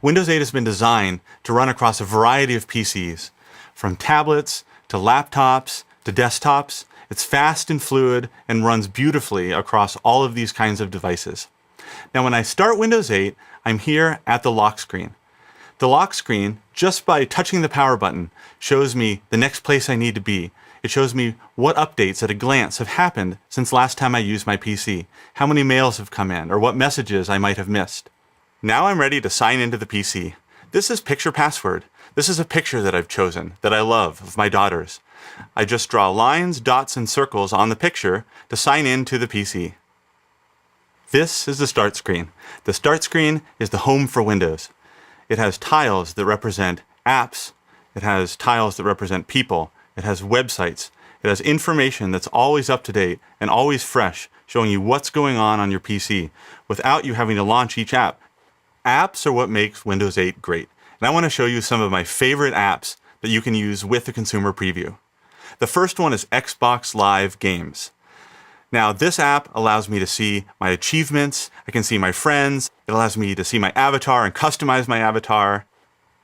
Windows 8 has been designed to run across a variety of PCs, from tablets to laptops to desktops. It's fast and fluid and runs beautifully across all of these kinds of devices. Now, when I start Windows 8, I'm here at the lock screen. The lock screen, just by touching the power button, shows me the next place I need to be. It shows me what updates at a glance have happened since last time I used my PC, how many mails have come in, or what messages I might have missed. Now I'm ready to sign into the PC. This is Picture Password. This is a picture that I've chosen, that I love, of my daughters. I just draw lines, dots, and circles on the picture to sign in to the PC. This is the start screen. The start screen is the home for Windows. It has tiles that represent apps. It has tiles that represent people. It has websites. It has information that's always up to date and always fresh, showing you what's going on your PC without you having to launch each app. Apps are what makes Windows 8 great. And I want to show you some of my favorite apps that you can use with the consumer preview. The first one is Xbox Live Games. Now, this app allows me to see my achievements. I can see my friends. It allows me to see my avatar and customize my avatar.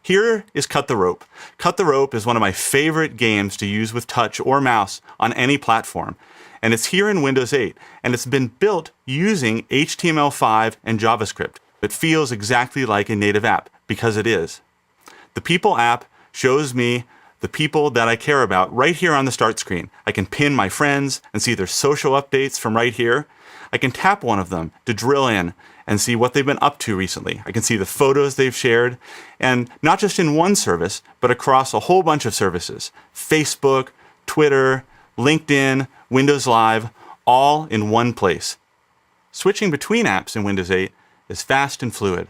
Here is Cut the Rope. Cut the Rope is one of my favorite games to use with touch or mouse on any platform. And it's here in Windows 8. And it's been built using HTML5 and JavaScript. It feels exactly like a native app because it is. The People app shows me the people that I care about right here on the start screen. I can pin my friends and see their social updates from right here. I can tap one of them to drill in and see what they've been up to recently. I can see the photos they've shared, and not just in one service, but across a whole bunch of services. Facebook, Twitter, LinkedIn, Windows Live, all in one place. Switching between apps in Windows 8 is fast and fluid.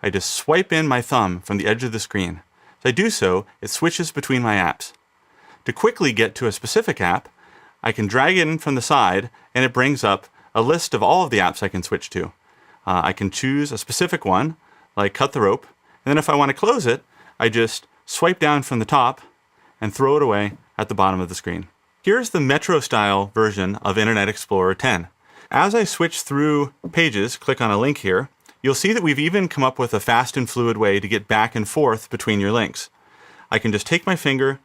I just swipe in my thumb from the edge of the screen. As I do so, it switches between my apps. To quickly get to a specific app, I can drag it in from the side, and it brings up a list of all of the apps I can switch to. I can choose a specific one, like Cut the Rope, and then if I want to close it, I just swipe down from the top and throw it away at the bottom of the screen. Here's the Metro-style version of Internet Explorer 10. As I switch through pages, click on a link here, you'll see that we've even come up with a fast and fluid way to get back and forth between your links. I can just take my finger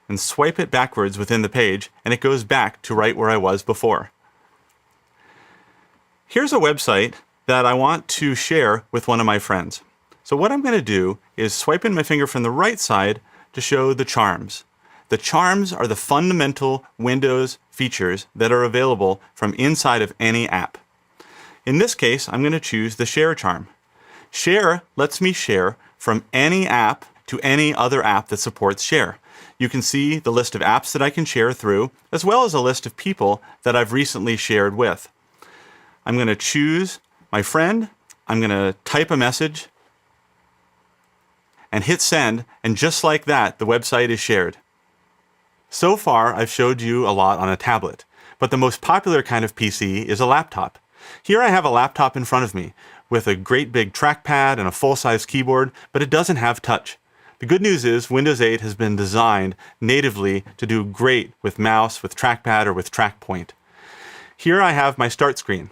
and swipe it backwards within the page, and it goes back to right where I was before. Here's a website that I want to share with one of my friends. So what I'm going to do is swipe in my finger from the right side to show the charms. The charms are the fundamental Windows features that are available from inside of any app. In this case, I'm going to choose the Share charm. Share lets me share from any app to any other app that supports Share. You can see the list of apps that I can share through, as well as a list of people that I've recently shared with. I'm going to choose my friend. I'm going to type a message and hit send, and just like that, the website is shared. So far, I've showed you a lot on a tablet, but the most popular kind of PC is a laptop. Here I have a laptop in front of me with a great big trackpad and a full-size keyboard, but it doesn't have touch. The good news is Windows 8 has been designed natively to do great with mouse, with trackpad, or with track point. Here I have my start screen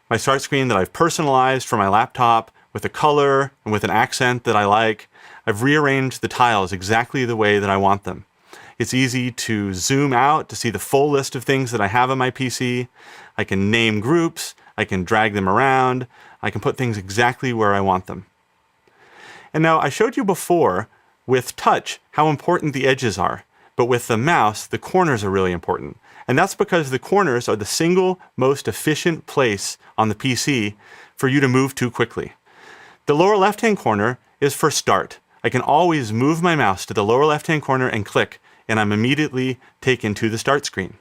that I've personalized for my laptop with a color and with an accent that I like. I've rearranged the tiles exactly the way that I want them. It's easy to zoom out to see the full list of things that I have on my PC. I can name groups. I can drag them around. I can put things exactly where I want them. And now I showed you before with touch how important the edges are. But with the mouse, the corners are really important. And that's because the corners are the single most efficient place on the PC for you to move to quickly. The lower left-hand corner is for start. I can always move my mouse to the lower left-hand corner and click, and I'm immediately taken to the start screen.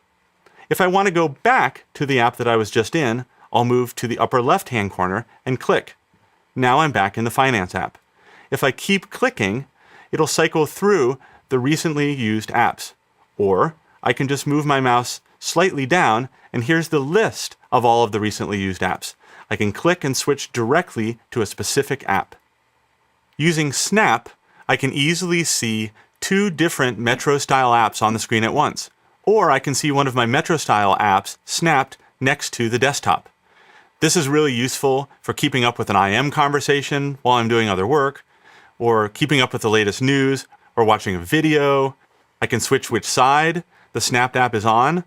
If I want to go back to the app that I was just in, I'll move to the upper left-hand corner and click. Now I'm back in the Finance app. If I keep clicking, it'll cycle through the recently used apps. Or I can just move my mouse slightly down, and here's the list of all of the recently used apps. I can click and switch directly to a specific app. Using Snap, I can easily see two different Metro-style apps on the screen at once. Or I can see one of my Metro-style apps snapped next to the desktop. This is really useful for keeping up with an IM conversation while I'm doing other work, or keeping up with the latest news, or watching a video. I can switch which side the Snapped app is on,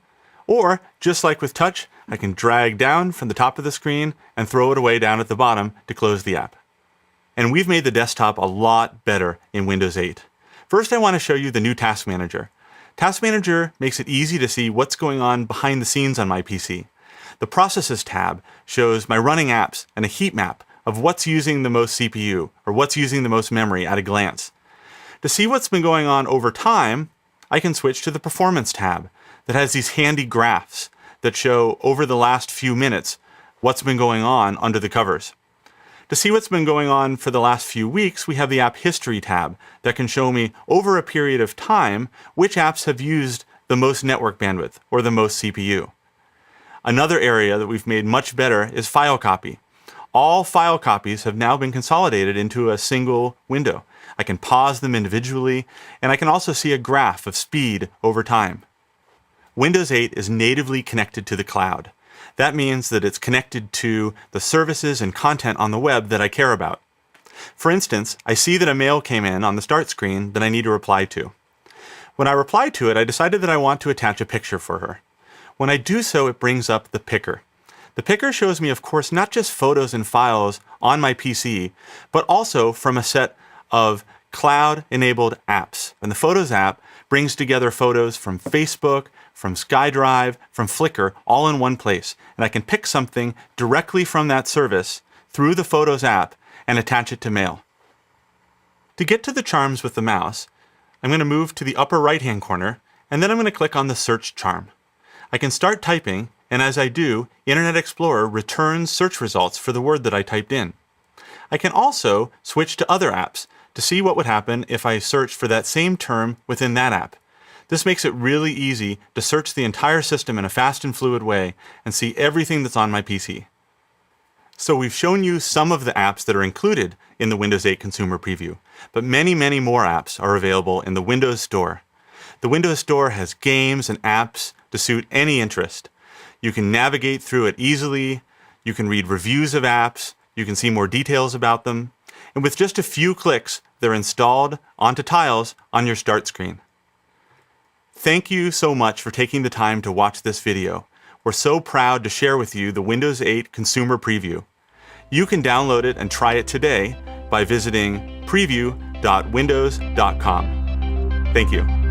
or just like with touch, I can drag down from the top of the screen and throw it away down at the bottom to close the app. And we've made the desktop a lot better in Windows 8. First, I want to show you the new Task Manager. Task Manager makes it easy to see what's going on behind the scenes on my PC. The Processes tab shows my running apps and a heat map of what's using the most CPU or what's using the most memory at a glance. To see what's been going on over time, I can switch to the Performance tab that has these handy graphs that show over the last few minutes what's been going on under the covers. To see what's been going on for the last few weeks, we have the App History tab that can show me over a period of time which apps have used the most network bandwidth or the most CPU. Another area that we've made much better is File Copy. All file copies have now been consolidated into a single window. I can pause them individually, and I can also see a graph of speed over time. Windows 8 is natively connected to the cloud. That means that it's connected to the services and content on the web that I care about. For instance, I see that a mail came in on the start screen that I need to reply to. When I reply to it, I decided that I want to attach a picture for her. When I do so, it brings up the picker. The picker shows me, of course, not just photos and files on my PC, but also from a set of cloud-enabled apps. And the Photos app brings together photos from Facebook, from SkyDrive, from Flickr, all in one place. And I can pick something directly from that service through the Photos app and attach it to Mail. To get to the charms with the mouse, I'm going to move to the upper right-hand corner, and then I'm going to click on the Search charm. I can start typing, and as I do, Internet Explorer returns search results for the word that I typed in. I can also switch to other apps to see what would happen if I searched for that same term within that app. This makes it really easy to search the entire system in a fast and fluid way and see everything that's on my PC. So we've shown you some of the apps that are included in the Windows 8 Consumer Preview, but many, many more apps are available in the Windows Store. The Windows Store has games and apps to suit any interest. You can navigate through it easily, you can read reviews of apps, you can see more details about them, and with just a few clicks, they're installed onto tiles on your start screen. Thank you so much for taking the time to watch this video. We're so proud to share with you the Windows 8 Consumer Preview. You can download it and try it today by visiting preview.windows.com. Thank you.